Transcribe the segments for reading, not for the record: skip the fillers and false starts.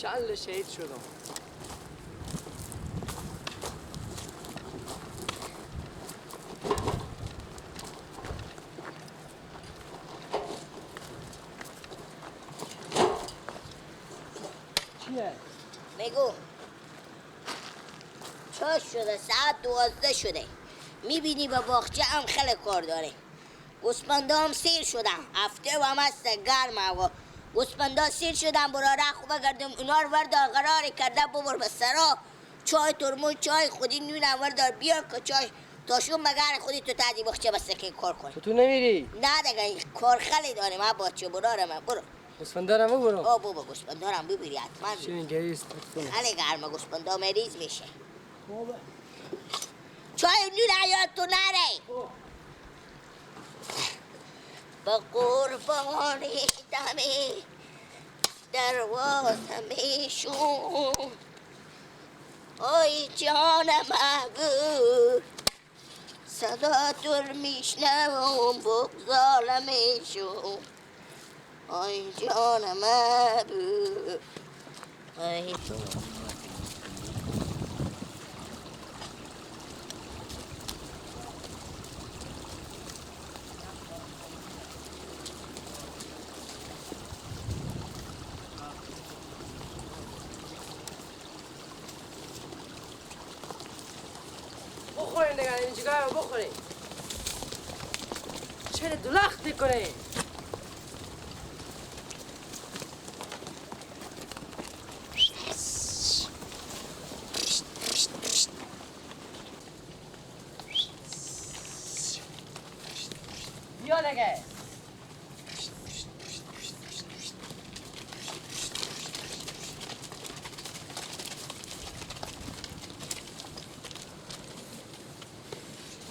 چند شهید شدم. چیه؟ بگو چه شده؟ ساعت 12 شده. میبینی به باغچه هم خیلی کار داره. گوسفندا هم سیر شدن، هفته و هم هست گرم و گوسفندا سیر شدن. برا رخ بگردم اونا رو وردار قرار کرده ببر به سرا. چای ترمز چای خودی نونم وردار بیار که چای تاشون مگر خودی تو تادی باغچه بس که کار کن. تو نمیری؟ نه دیگه این کار خیلی داره. من باچه برارم. برو گوسفندارم برو. بابا گوسفندارم ببری حتما. چین گریست کنه. خیلی گرمه گوسفندا مریض میشه. چای نون یاد تو نره. با قربان دمی دروازه میشون آی جان محبوب صدا تر میشنوم بگذال میشون آی جان محبوب آی بخورین دیگه این چیکار رو بخورین. چرا دلخت میکنه؟ بیا دیگه.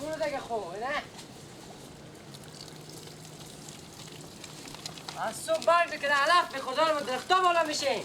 برو دیگه خوب نه؟ از صبح برگ بکنه علف به خدا رو درختا بالا میشه.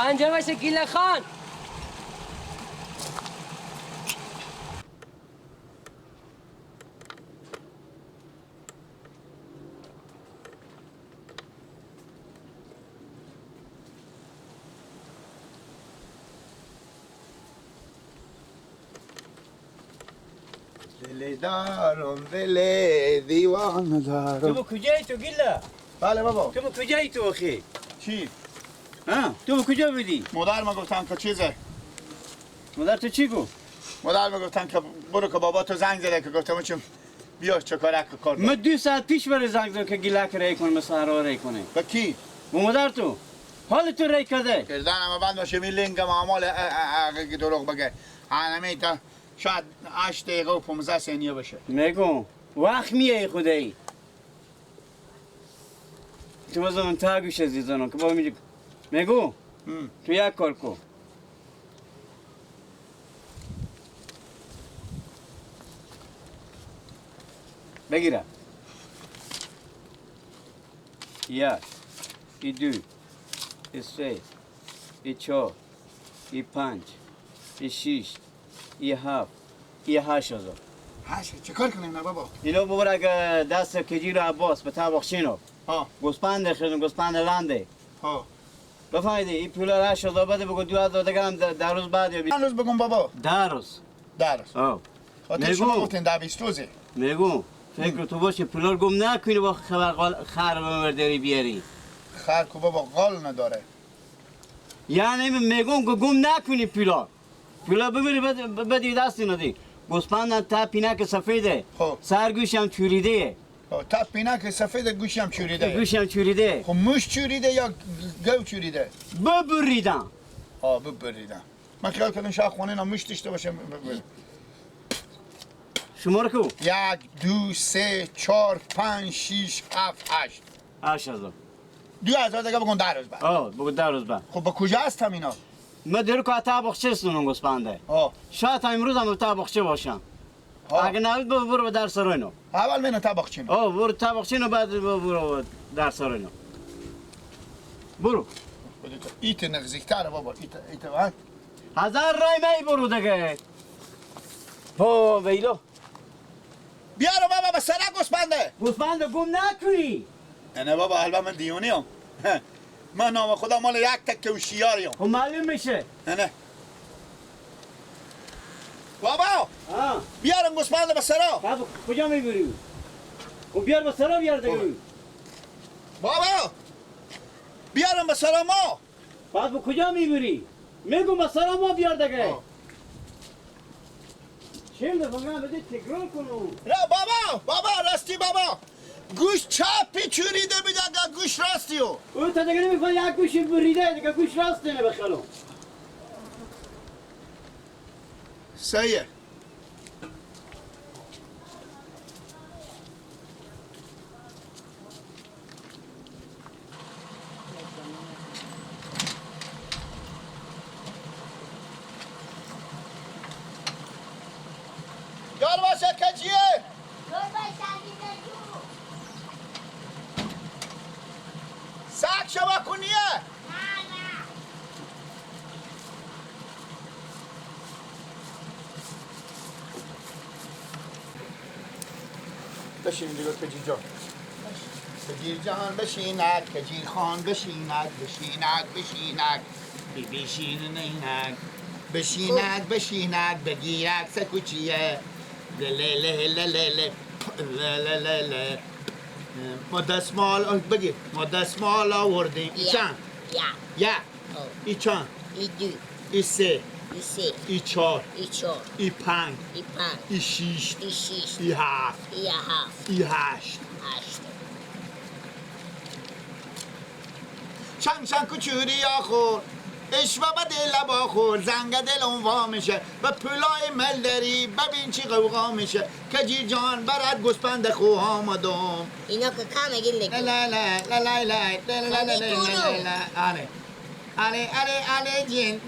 اینجا باشه گیله خان. دل دارم دل دیوانه دارم. تو کجایی تو گیلا؟ بله بابا. تو کجایی تو اخی؟ چی؟ ها تو کجا بودی؟ مادر ما گفتن که چیزه. مادر تو چی گفت؟ مادر ما گفتن که برو که بابا تو زنگ زده که گفتم چون بیا چکارک کار من 2 ساعت پیش برای زنگ زدم که گیلا ری کنه مسارا ری کنه. با کی؟ با مادر تو. حال تو ری کرده؟ کردن اما بعد باشه می لنگم اعمال اگه دروغ بگه. همه تا شاید 8 دقیقه و 15 ثانیه باشه. میگم وقت میای خدایی. تو بازم تاگوش عزیزانم که با میگو تو یک کار کن. بگیره. 1 2 3 4 5 6 7 8000. هاشه چه کار کنیم نه بابا؟ اینو ببره که دست کجیر عباس به طبق شینو. ها گوسپند خردم گوسپند لنده. ها بفهمیدی این پولا 8000 بده بگو 2000 دیگه هم در روز بعد یا چند روز بگم بابا؟ در روز. درست. آه. خاطر شما گفتین در 20 روزه. میگو فکر تو باشه پولار گم نکنی با خر برداری بیاری. خر کو بابا قال نداره. یعنی میگم که گم نکنی پولار. پولار ببری بدی دستی ندی. گوسفندم تا پینک سفیده. خب. سرگوشم چوریده. تا پینک سفید گوشم چوریده. گوشم چوریده. خب موش چوریده یا گو چوریده؟ ببریدم. ببریدم. من خیال کردم شاید خونه اینا موش داشته باشه. شماره کو؟ 1 2 3 4 5 6 7 8 8000. 2000 دیگه بگون 10 روز بعد. بگو 10 روز بعد. خب با کجا هستم اینا؟ من در که تا بخشه سنون گوسفنده. شاید امروز هم تا بخشه باشم. اگه نبود برو به در سراینا. اول منو تابخچینو. برو تابخچینو بعد برو در سراینا. برو. ایت نزدیکتره بابا. ایت بعد. 1000 رای می برو دیگه. ویلو. بیارو بابا به سرک گوسفنده گم نکنی. نه بابا البته من دیونیم. من نام خدا مال یک تکه و شیاریم. خب معلوم میشه. نه بابا بیارم گوسفند به سرا. بابا کجا میبری؟ خب بیار به سرا بیار دیگه. بابا بیارم به سرا ما. بابا کجا میبری؟ میگم به سرا ما بیار دیگه. چیم ده بگم بده تکرار کنو. نه بابا راستی بابا. گوش چپی چوریده بیده گوش راستیو. او تا دیگه نمیخواد یک گوشی بریده دیگه گوش راسته نبخلو. صحیحه. یار باشه کجیه؟ ساک شما کنیه؟ بشین دیگه کجی جان. کجیر جان بشینک، کجیر خان بشینک، بشینک بگیرک سکوچیه له ما دستمال بگیر ما دستمال آوردیم ای چند؟ یا ای چند؟ ای دو ای سه ای سه ای چار ای چار ای پنج ای پنج ای شیش ای شیش ای هفت ای هفت ای هشت هشت چنگ کچوری آخور اشوه با دل باخور زنگ دلم وا میشه به پولای ملدری ببین چی غوغا میشه کجی جان برات گوسپند خو آمدم اینا که کم گل لا لا لا لا لا لا لا لا لا لا آره جین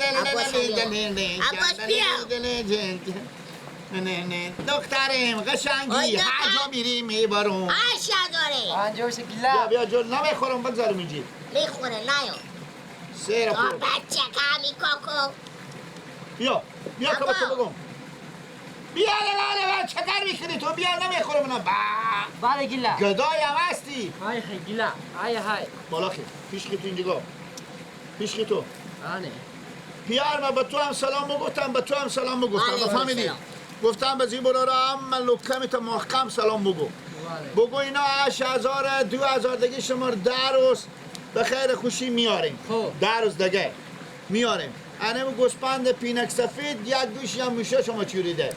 نه دخترم قشنگی هر جا میری میبرم هشت هزاره آنجا بشه گلا. بیا جون نمیخورم بگذارم اینجی میخوره نیا سیر آه بچه کمی کاکو بیا که با تو بگم بیا لاله چکر میکنی تو بیا نمیخورم نه بله گلا. گدای هم هستی های خی گلا. های بالا خی پیشکی تو اینجا پیشکی تو آنه. پیار ما به تو هم سلام بگفتم به تو هم سلام بگفتم علیکم بفهمیدی السلام. گفتم به زیبولا را هم لکمیت محکم سلام بگو بگو اینا 8000 2000 دیگه شما 10 روز به خیر خوشی میاریم خب. 10 روز دیگه میاریم انم گوسپند پینک سفید یک گوشی هم موشه شما چوریده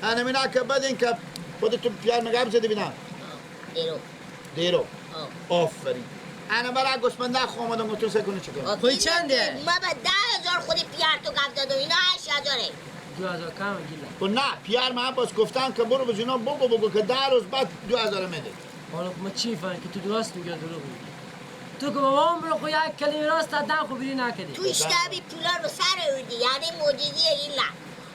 انم اینا که بدین که خودتون پیار مگم زده بینم دیرو آفرین انا برای گوسپنده خو آمدم گفتون سکنه چکن خوی چنده؟ ما به 10,000 خودی پیار تو گفت دادم اینا 8,000 2000 کم گلا. و نه پیار من باز گفتم که برو به جونا بگو که 10 روز بعد 2000 میده حالا ما چی فهمی که تو درست میگه دروغ میگی. تو که بابا برو خو یک کلمه راست دادن خو بیری نکردی. تو اشتبی پولار رو سر اردی یعنی معجزه ایلا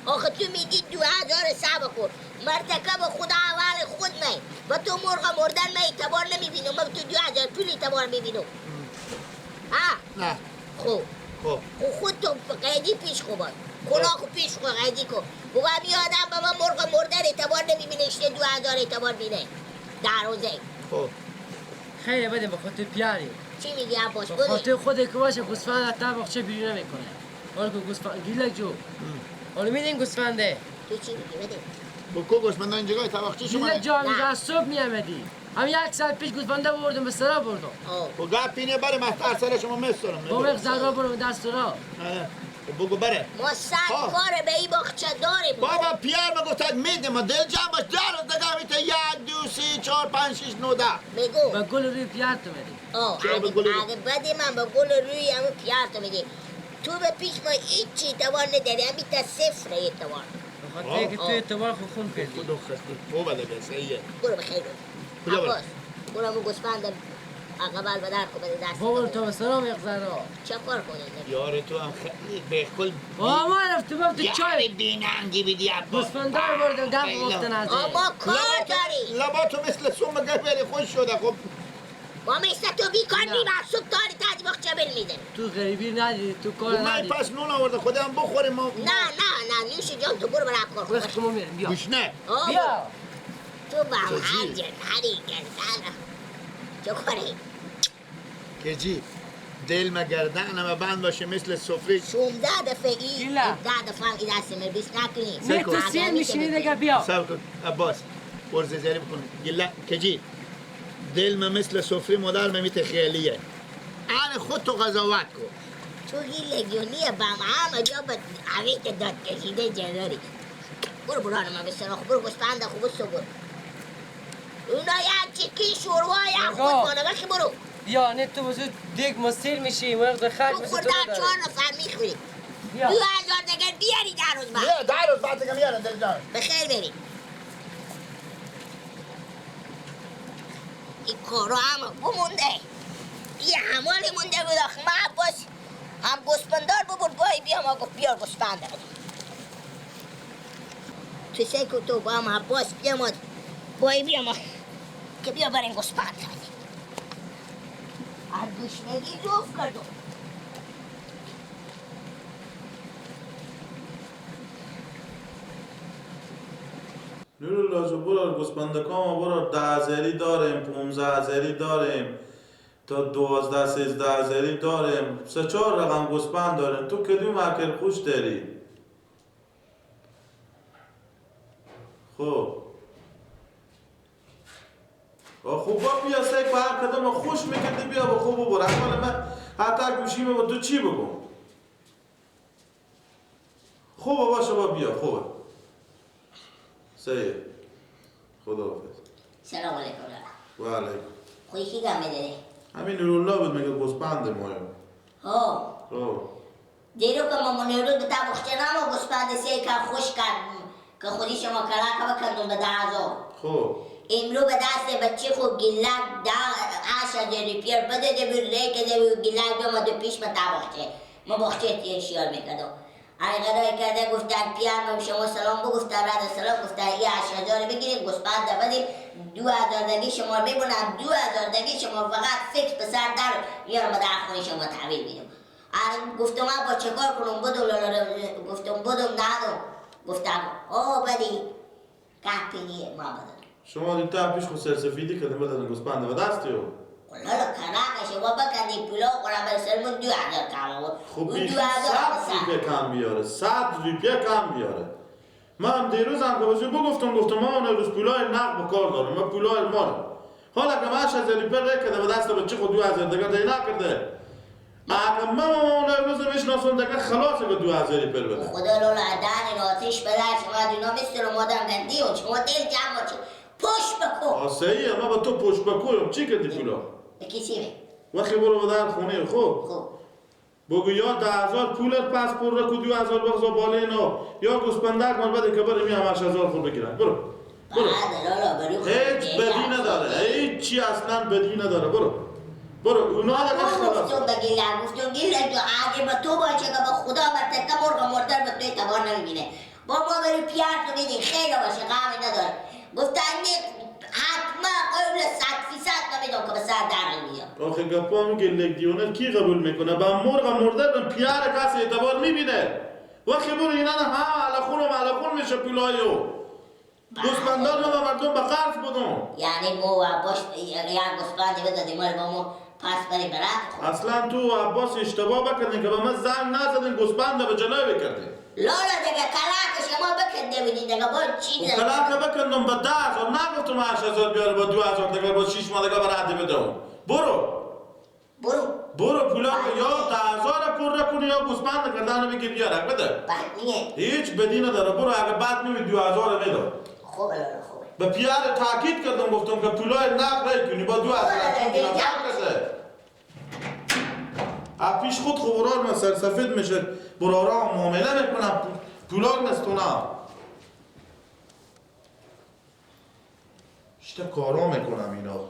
آخه تو میگی 2000 صبر کن مرتکب خدا اول خود می و تو مرغ مردن می اعتبار نمیبینم من تو 2000 پول اعتبار میبینم ها نه خب خب خود تو قیدی پیش خو باید کلاه پیش خو قیدی کن بگو همی آدم با من مرغ مردن اعتبار نمیبینه اشته 2000 اعتبار بینه در روزه خب خیلی بده به خاطر پیاری. چی میگی عباس به بودی؟ خاطر خودت که باشه گوسفند تا بخشه بیری نمیکنه. حالا که گوسفند گیلک جو. حالا میدین گوسفنده. تو چی میگی بده؟ بکو گوسفندا اینجا گاهی طبقچه شما دیگه جا میگه صبح میامدی هم یک سال پیش گوسفنده بردم به سرا بردم و گاه پینه بره محتر سر شما میسترم با مغزر را برم دست را بگو بره ما صد کار به این باغچه داریم بابا پیار ما گفتد میدیم ما دل جمع باش در روز دگه میته 1 2 3 4 5 6 9 10 بگو با گل روی پیار تو میدی چرا به گل روی؟ اگه بدی من به گل روی همون پیار تو میدی تو به پیش ما هیچی توان نداری همین تا صفر اعتبار بخاطر اینکه تو اعتبار خون کردی خودو خسته خوب بده به سیه برو بخیر کجا برو؟ عباس برو همون گوسفند اقبال به در بده دست بابر تو به سرا مغزر را چه کار کنه یار تو هم خیلی به کل بابا ما رفتم تو یعنی چای بیننگی بدی عباس گوسفنده رو بردم دم گفتن از ما کار داری لبا تو مثل سوم گفری خوش شده خب ما مثل تو بیکار نه. نیم از صبح تاری تازی باغچه بل میزنیم تو غریبی ندیدی تو کار من ندیدی پس نون آورده خودم بخوریم ما نه نوش جان تو برو برای کار وقت که ما میریم بیا گوشنه بیا تو با هم چجی؟ هر جنری گردن چه کاری کجی دل ما گردن ما بند باشه مثل سفره 16 دفعه ای گیلا. 17 دفعه هم ای دست مربیس نکنی نه تو سیر میشینی دیگه بیا سب کن عباس پرزیزاری بکن گله کجی دل ما مثل سفره مادر میته خیلیه آن خود تو قضاوت کن تو این لگیونی با همه جا به عویت داد کشیده جنری برو برانه من بسر برو گستند خوب سو برو اونا یه چکی شوروای خود نگاه. مانه بخی برو بیا نه تو بزرگ دیگ ما سیر میشی مغز خرج تو مثل خورده تو 4 نداره نفر میخوری بیا 2000 دیگر بیاری در روز بعد بیا در روز بعد دیگه میارن دل جان بخیر بریم این کارو همه بمونده یه همالی مونده بود آخه من عباس هم گسپندار ببرد بایی بیا ما گفت بیار گسپند بدیم تو سیکو تو با هم عباس بیا ما بایی بیا ما که بیا بریم گسپند بدیم هر گوشنگی جفت کردم نورالله جو برو گوسپندکام برو 10,000 داریم 15,000 داریم تا 12-13,000 داریم 3-4 رقم گوسپند داریم تو کدوم اکل خوش داری خب خوب بیا سیک به هر کدوم خوش میکردی بیا با خوب برو حالا من حتی گوشیمه با تو چی بگم خوبه باشه با بیا خوبه سید خداحافظ سلام علیکم و علیکم خویشی گم میدنی همین نورالله بود میگه گوسپند مایم ها خب دیرو که ما نیرو به تابخچه نما گوسپند سیکا خوش کردم که خودی شما کلاکا بکردم به 10,000 خب امرو به دست بچه خود گلک 8,000 روپیه بده ده بیر ری که ده بیر گلک دو ما دو پیش من تابخچه ما بخچه تیر شیار میکردم غدای کرده گفتن پیار من شما سلام بگفتن رد سلام گفتن یه 8,000 بگیریم گوسپند بدیم 2,000 دگی شما میبونم 2,000 دگی شما فقط فکس به سر در میارم به در خونی شما تحویل میدم گفتم من با چه کار کنم بدم گفتم بدم ندم گفتم بدی کپینی ما بدم شما دیتا پیش خود سرسفیدی کردیم بدن گوسپند و دستی و لالا کلاک شما بکندی پلو کنم برسلمون 2,000 کم بود خب بیش 100 روپیه کم بیاره 100 روپیه کم بیاره من دیروز هم که بزرگ گفتم من اون روز پولای نقد بکار دارم من پولای مال حالا که من 8,000 روپیه ری کده به دست بچه خود 2,000 دیگر دی نکرده اگه من اون روز میشناسم دیگر خلاصه به 2,000 روپیه بده خدا لالا دهن آتیش بده شما دینا مثل مادم گندی و شما دل جمع باشید پشت بکن صحیحه من با تو پشت بکویم چی کردی پولا به کسی می وقتی برو به در خونه خوب خوب بگو یا 10,000 پولت پس پر رکو 2,000 بغضا باله نو یا گوسپندک من بده که بریم یه 8,000 خود بگیرم برو بعد لالا برو خود هیچ بدی نداره هیچ چی اصلا بدی نداره برو اونا دیگه خلاص گفتم بگی گفتم گیل اگه با تو باشه که با خدا مرتکه مرغ مردر به توی تبار نمیبینه با ما بری پیار تو بیدی خیلی باشه غمی نداره گفتن حتما قبل 100% نمیدونم که به سر در میاد آخه گپا میگه لگیونر کی قبول میکنه با مرغ مرده به پیار کسی اعتبار میبینه وقتی برو اینا ها علخون میشه پولایو گوسپندان ما مردم به قرض بدون یعنی مو و باش یا گوسپندی بدادیم ما با مو پس بریم برات اصلا تو عباس اشتباه بکردین که به من زنگ نزدین گوسپند به جلوی بکردین لالا دیگه کلاک شما بکن بده بدید دیگه باید چی و داره؟ کلا که بکندم به 10,000 نگفتم 8,000 بیاره با 2,000 دیگه با 6 ماه دیگه برات بدم. برو پولا یا 10,000 پر کنی یا گوسفند گردن بگیر بیاره بده. بد نیه. هیچ بدی نداره. برو اگه بعد میبینی 2,000 میده. خوبه لالا خوبه. به پیار تاکید کردم گفتم که پولای نقد رای کنی با 2,000 کسه. پیش خود خبرار من سرسفید میشه برارا معامله میکنم پولار نستونم. اشته کارا میکنم اینا.